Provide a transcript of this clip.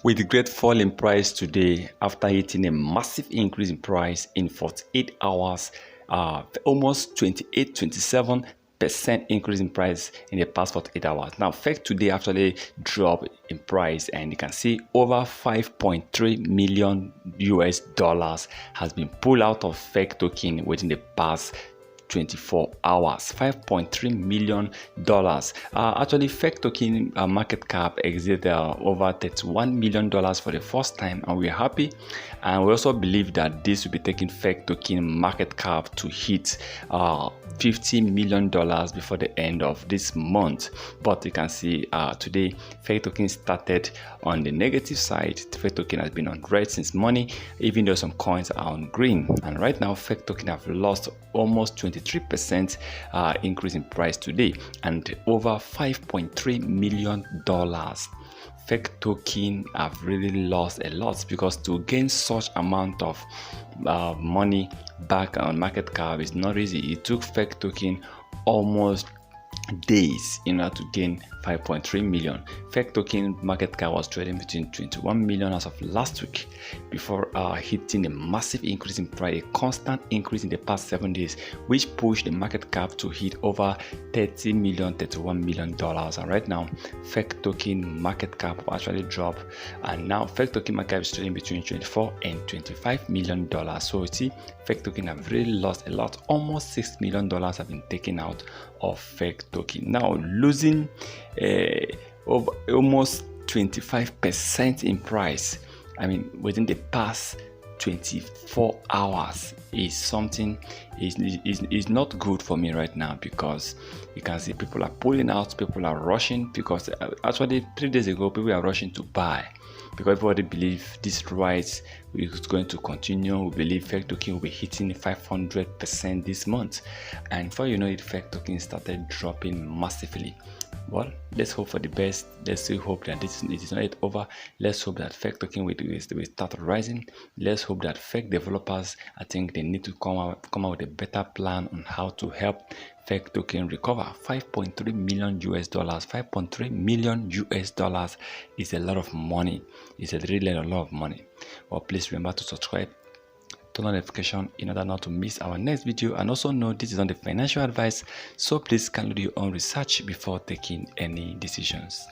With a great fall in price today after hitting a massive increase in price in 48 hours, almost 27% increase in price in the past 48 hours. Now, FEC today actually dropped in price, and you can see over 5.3 million US dollars has been pulled out of FEC token within the past 24 hours. $5.3 million. Actually, FEC token market cap exited over $31 million for the first time, and we're happy. And we also believe that this will be taking FEC token market cap to hit $50 million before the end of this month. But you can see today FEC token started on the negative side. FEC token has been on red since morning, even though some coins are on green. And right now FEC token have lost almost 23% increase in price today, and over $5.3 million. FEC token have really lost a lot, because to gain such amount of money back on market cap is not easy. It took FEC token almost days in order to gain 5.3 million. FEC token market cap was trading between 21 million as of last week before hitting a massive increase in price, a constant increase in the past 7 days, which pushed the market cap to hit over 30 million, 31 million dollars. And right now FEC token market cap actually dropped, and now FEC token market cap is trading between 24 and 25 million dollars. So you see, FEC token have really lost a lot. Almost $6 million have been taken out of FEC token, now losing over almost 25% in price. I mean, within the past 24 hours is something is not good for me right now, because you can see people are pulling out, people are rushing, because actually 3 days ago people are rushing to buy, because everybody believe this rise is going to continue. We believe FEC token will be hitting 500% this month, and before you know it, FEC token started dropping massively. Well, let's hope for the best. Let's still hope that it is not yet over. Let's hope that FEC token will start rising. Let's hope that FEC developers, I think they need to come out with a better plan on how to help FEC token recover. 5.3 million US dollars. 5.3 million US dollars is a lot of money. It's a really a lot of money. Well, please remember to subscribe, turn on notification in order not to miss our next video, and also know this is not the financial advice, so please can do your own research before taking any decisions.